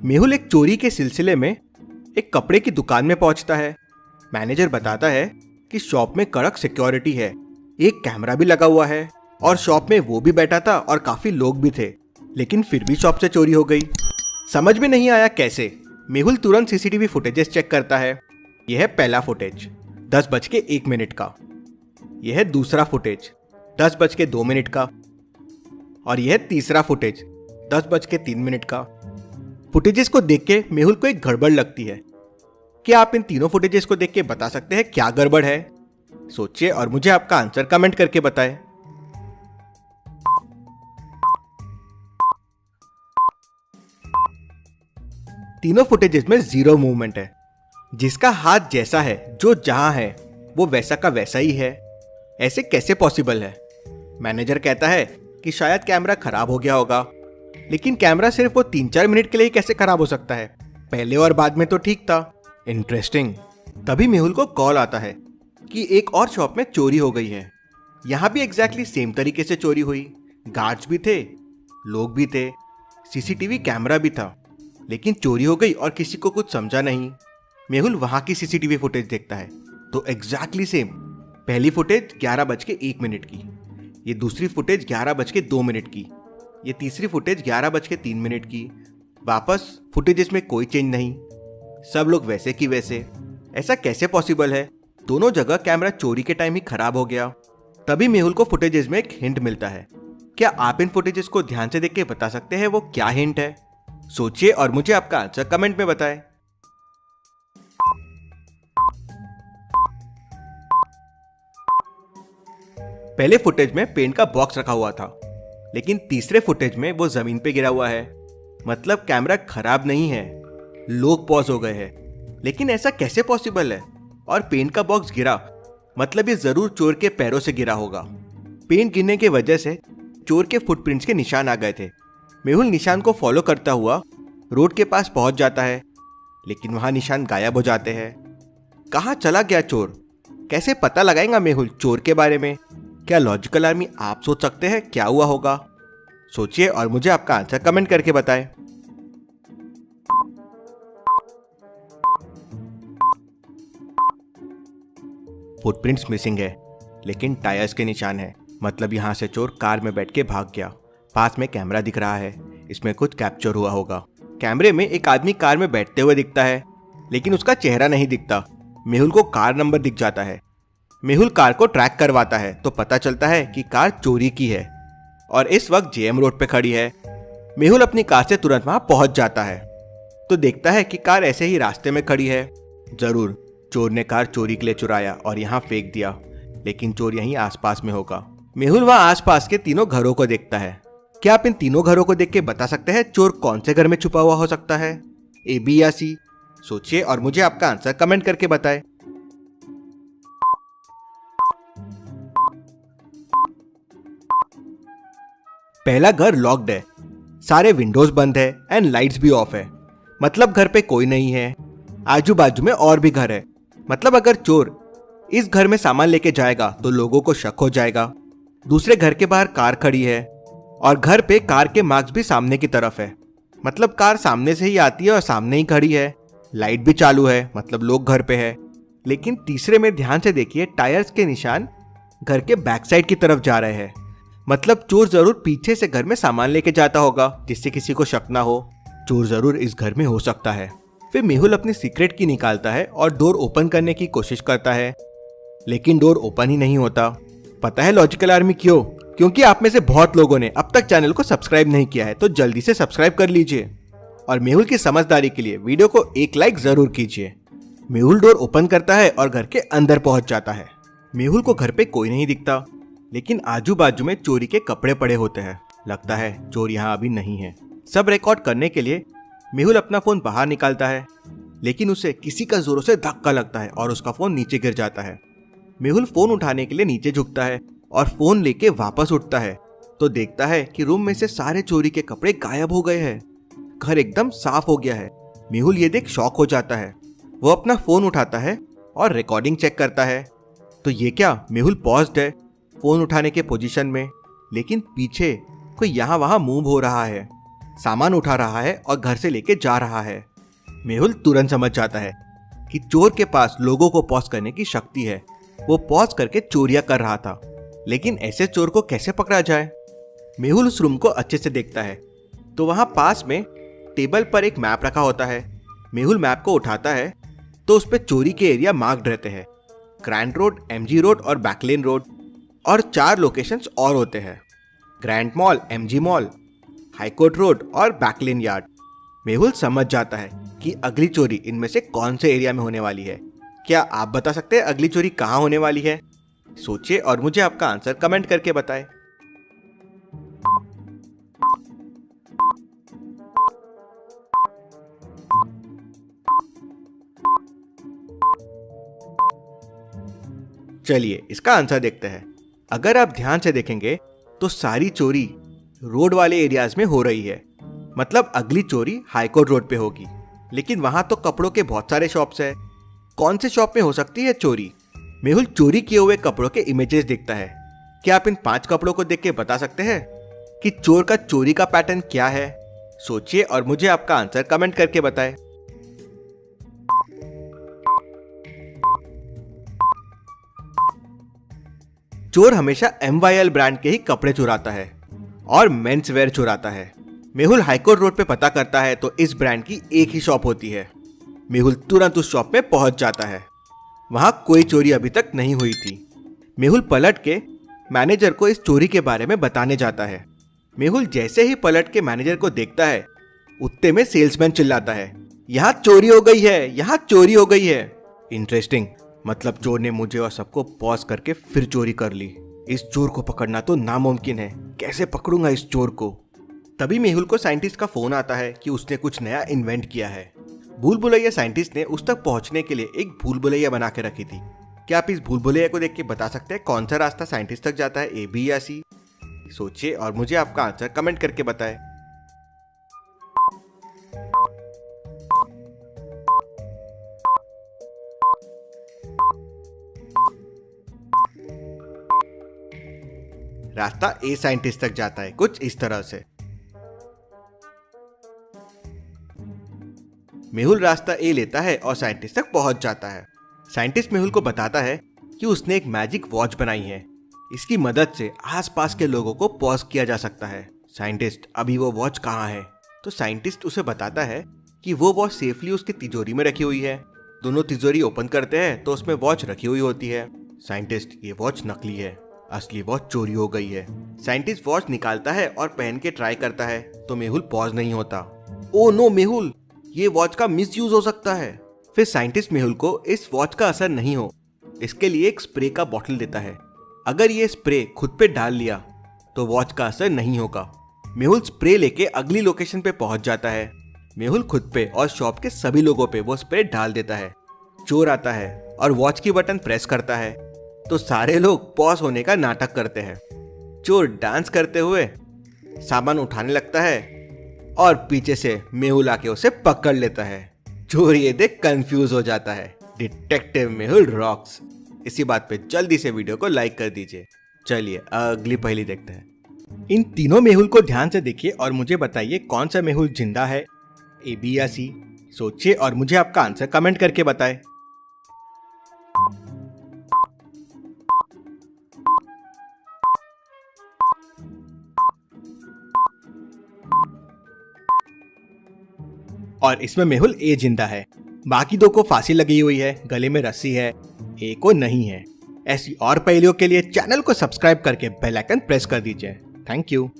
मेहुल एक चोरी के सिलसिले में एक कपड़े की दुकान में पहुंचता है। मैनेजर बताता है कि शॉप में कड़क सिक्योरिटी है, एक कैमरा भी लगा हुआ है और शॉप में वो भी बैठा था और काफी लोग भी थे, लेकिन फिर भी शॉप से चोरी हो गई। समझ में नहीं आया कैसे। मेहुल तुरंत सीसीटीवी फुटेजेस चेक करता है। यह है पहला फुटेज 10:01 का, यह है दूसरा फुटेज 10:02 का और यह है तीसरा फुटेज 10:03 का। फुटेजेस को देख के मेहुल को एक गड़बड़ लगती है। क्या आप इन तीनों फुटेजेस को देख के बता सकते हैं क्या गड़बड़ है? सोचिए और मुझे आपका आंसर कमेंट करके बताएं। तीनों फुटेजेस में जीरो मूवमेंट है। जिसका हाथ जैसा है, जो जहां है वो वैसा का वैसा ही है। ऐसे कैसे पॉसिबल है? मैनेजर कहता है कि शायद कैमरा खराब हो गया होगा, लेकिन कैमरा सिर्फ वो 3-4 मिनट के लिए कैसे खराब हो सकता है? पहले और बाद में तो ठीक था। इंटरेस्टिंग। तभी मेहुल को कॉल आता है कि एक और शॉप में चोरी हो गई है। यहाँ भी एग्जैक्टली सेम तरीके से चोरी हुई। गार्ड्स भी थे, लोग भी थे, सीसीटीवी कैमरा भी था, लेकिन चोरी हो गई और किसी को कुछ समझा नहीं। मेहुल वहां की सीसीटीवी फुटेज देखता है तो एग्जैक्टली सेम। पहली फुटेज 11:01 की, ये दूसरी फुटेज 11:02 की, ये तीसरी फुटेज 11:03 की। वापस फुटेजेस में कोई चेंज नहीं, सब लोग वैसे की वैसे। ऐसा कैसे पॉसिबल है? दोनों जगह कैमरा चोरी के टाइम ही खराब हो गया। तभी मेहुल को फुटेजेस में एक हिंट मिलता है। क्या आप इन फुटेजेस को ध्यान से देख के बता सकते हैं वो क्या हिंट है? सोचिए और मुझे आपका आंसर कमेंट में बताएं। पहले फुटेज में पेंट का बॉक्स रखा हुआ था, लेकिन तीसरे फुटेज में वो जमीन पे गिरा हुआ है। मतलब कैमरा खराब नहीं है, लोग पॉज हो गए हैं। लेकिन ऐसा कैसे पॉसिबल है? और पेंट का बॉक्स गिरा मतलब ये जरूर चोर के पैरों से गिरा होगा। पेंट गिरने की वजह से चोर के फुटप्रिंट्स के निशान आ गए थे। मेहुल निशान को फॉलो करता हुआ रोड के पास पहुंच जाता है, लेकिन वहां निशान गायब हो जाते हैं। कहां चला गया चोर? कैसे पता लगाएगा मेहुल चोर के बारे में? क्या लॉजिकल आर्मी आप सोच सकते हैं क्या हुआ होगा? सोचिए और मुझे आपका आंसर कमेंट करके बताएं। फुटप्रिंट्स मिसिंग है, लेकिन टायर्स के निशान है। मतलब यहां से चोर कार में बैठ के भाग गया। पास में कैमरा दिख रहा है, इसमें कुछ कैप्चर हुआ होगा। कैमरे में एक आदमी कार में बैठते हुए दिखता है, लेकिन उसका चेहरा नहीं दिखता। मेहुल को कार नंबर दिख जाता है। मेहुल कार को ट्रैक करवाता है तो पता चलता है कि कार चोरी की है और इस वक्त जेएम रोड पे खड़ी है। मेहुल अपनी कार से तुरंत वहां पहुंच जाता है तो देखता है कि कार ऐसे ही रास्ते में खड़ी है। जरूर चोर ने कार चोरी के लिए चुराया और यहाँ फेंक दिया, लेकिन चोर यहीं आसपास में होगा। मेहुल वहां आसपास के तीनों घरों को देखता है। क्या आप इन तीनों घरों को देख के बता सकते हैं चोर कौन से घर में छुपा हुआ हो सकता है? ए, बी या सी? सोचिए और मुझे आपका आंसर कमेंट करके बताएं। पहला घर लॉक्ड है, सारे विंडोज बंद है एंड लाइट्स भी ऑफ है। मतलब घर पे कोई नहीं है। आजू बाजू में और भी घर है। मतलब अगर चोर इस घर में सामान लेके जाएगा तो लोगों को शक हो जाएगा। दूसरे घर के बाहर कार खड़ी है और घर पे कार के मार्क्स भी सामने की तरफ है। मतलब कार सामने से ही आती है और सामने ही खड़ी है। लाइट भी चालू है, मतलब लोग घर पे है। लेकिन तीसरे में ध्यान से देखिए, टायर्स के निशान घर के बैक साइड की तरफ जा रहे हैं। मतलब चोर जरूर पीछे से घर में सामान लेके जाता होगा जिससे किसी को शक ना हो। चोर जरूर इस घर में हो सकता है। फिर मेहुल अपनी सीक्रेट की निकालता है और डोर ओपन करने की कोशिश करता है, लेकिन डोर ओपन ही नहीं होता। पता है लॉजिकल आर्मी क्यों? क्योंकि आप में से बहुत लोगों ने अब तक चैनल को सब्सक्राइब नहीं किया है, तो जल्दी से सब्सक्राइब कर लीजिए और मेहुल की समझदारी के लिए वीडियो को एक लाइक जरूर कीजिए। मेहुल डोर ओपन करता है और घर के अंदर पहुंच जाता है। मेहुल को घर पे कोई नहीं दिखता, लेकिन आजू बाजू में चोरी के कपड़े पड़े होते हैं। लगता है चोर यहाँ अभी नहीं है। सब रिकॉर्ड करने के लिए मेहुल अपना फोन बाहर निकालता है, लेकिन उसे किसी का जोरों से धक्का लगता है और उसका फोन नीचे गिर जाता है। मेहुल फोन उठाने के लिए नीचे झुकता है और फोन लेके वापस उठता है तो देखता है कि रूम में से सारे चोरी के कपड़े गायब हो गए हैं। घर एकदम साफ हो गया है। मेहुल ये देख शॉक हो जाता है। वो अपना फोन उठाता है और रिकॉर्डिंग चेक करता है तो ये क्या, मेहुल पॉज्ड है फोन उठाने के पोजीशन में, लेकिन पीछे कोई यहाँ वहां मूव हो रहा है। सामान उठा रहा है और घर से लेके जा रहा है। मेहुल तुरंत समझ जाता है कि चोर के पास लोगों को पॉज करने की शक्ति है। वो पॉज करके चोरियां कर रहा था, लेकिन ऐसे चोर को कैसे पकड़ा जाए? मेहुल उस रूम को अच्छे से देखता है तो वहां पास में टेबल पर एक मैप रखा होता है। मेहुल मैप को उठाता है तो उस पर चोरी के एरिया मार्क्ड रहते हैं, ग्रैंड रोड, एमजी रोड और बैकलेन रोड, और 4 लोकेशंस और होते हैं, grand mall, MG mall, high court road और बैकलेन यार्ड। मेहुल समझ जाता है कि अगली चोरी इनमें से कौन से एरिया में होने वाली है। क्या आप बता सकते हैं अगली चोरी कहाँ होने वाली है? सोचिए और मुझे आपका आंसर कमेंट करके बताएं। चलिए इसका आंसर देखते हैं। अगर आप ध्यान से देखेंगे तो सारी चोरी रोड वाले एरियाज में हो रही है, मतलब अगली चोरी हाईकोर्ट रोड पे होगी। लेकिन वहां तो कपड़ों के बहुत सारे शॉप्स है। कौन से शॉप में हो सकती है चोरी? मेहुल चोरी किए हुए कपड़ों के इमेजेस देखता है। क्या आप इन 5 कपड़ों को देख के बता सकते हैं कि चोर का चोरी का पैटर्न क्या है? सोचिए और मुझे आपका आंसर कमेंट करके बताएं। चोर हमेशा MYL ब्रांड के ही कपड़े चुराता है और मेंस वेयर चुराता है। मेहुल हाईकोर्ट रोड पे पता करता है तो इस ब्रांड की एक ही शॉप होती है। मेहुल तुरंत उस शॉप में पहुंच जाता है। वहां कोई चोरी अभी तक नहीं हुई थी। मेहुल पलट के मैनेजर को इस चोरी के बारे में बताने जाता है। मेहुल जैसे ही पलट के मैनेजर को देखता है, उतने में सेल्समैन चिल्लाता है, यहाँ चोरी हो गई है, यहाँ चोरी हो गई है। इंटरेस्टिंग, मतलब चोर ने मुझे और सबको पॉज करके फिर चोरी कर ली। इस चोर को पकड़ना तो नामुमकिन है। कैसे पकड़ूंगा इस चोर को? तभी मेहुल को साइंटिस्ट का फोन आता है कि उसने कुछ नया इन्वेंट किया है। भूल भुलैया साइंटिस्ट ने उस तक पहुंचने के लिए एक भूल भुलैया बना के रखी थी। क्या आप इस भूल भुलैया को देख के बता सकते हैं कौन सा रास्ता साइंटिस्ट तक जाता है, ए, बी या सी? सोचिए और मुझे आपका आंसर कमेंट करके बताएं। रास्ता ए साइंटिस्ट तक जाता है कुछ इस तरह से। मेहुल रास्ता ए लेता है और साइंटिस्ट तक पहुंच जाता है। साइंटिस्ट मेहुल को बताता है कि उसने एक मैजिक वॉच बनाई है। इसकी मदद से आसपास के लोगों को पॉज किया जा सकता है। साइंटिस्ट, अभी वो वॉच कहाँ है? तो साइंटिस्ट उसे बताता है कि वो वॉच सेफली उसकी तिजोरी में रखी हुई है। दोनों तिजोरी ओपन करते हैं तो उसमें वॉच रखी हुई होती है। साइंटिस्ट, ये वॉच नकली है, असली वॉच चोरी हो गई है। साइंटिस्ट वॉच निकालता है और पहन के ट्राई करता है तो मेहुल पॉज नहीं होता। ओ नो मेहुल, ये वॉच का मिसयूज हो सकता है। फिर साइंटिस्ट मेहुल को इस वॉच का असर नहीं हो इसके लिए एक स्प्रे का बॉटल देता है। अगर ये स्प्रे खुद पे डाल लिया तो वॉच का असर नहीं होगा। मेहुल स्प्रे लेके अगली लोकेशन पे पहुंच जाता है। मेहुल खुद पे और शॉप के सभी लोगों पे वो स्प्रे डाल देता है। चोर आता है और वॉच की बटन प्रेस करता है तो सारे लोग पॉज होने का नाटक करते हैं। चोर डांस करते हुए सामान उठाने लगता है और पीछे से मेहुल आके उसे पकड़ लेता है। चोर ये देख कंफ्यूज हो जाता है। Detective Mehul rocks. इसी बात पे जल्दी से वीडियो को लाइक कर दीजिए। चलिए अगली पहेली देखते हैं। इन तीनों मेहुल को ध्यान से देखिए और मुझे बताइए कौन सा मेहुल जिंदा है, ए, बी या सी? सोचिए और मुझे आपका आंसर कमेंट करके बताएं। और इसमें मेहुल ए जिंदा है। बाकी 2 को फांसी लगी हुई है, गले में रस्सी है, ए को नहीं है। ऐसी और पहेलियों के लिए चैनल को सब्सक्राइब करके बेल आइकन प्रेस कर दीजिए। Thank you.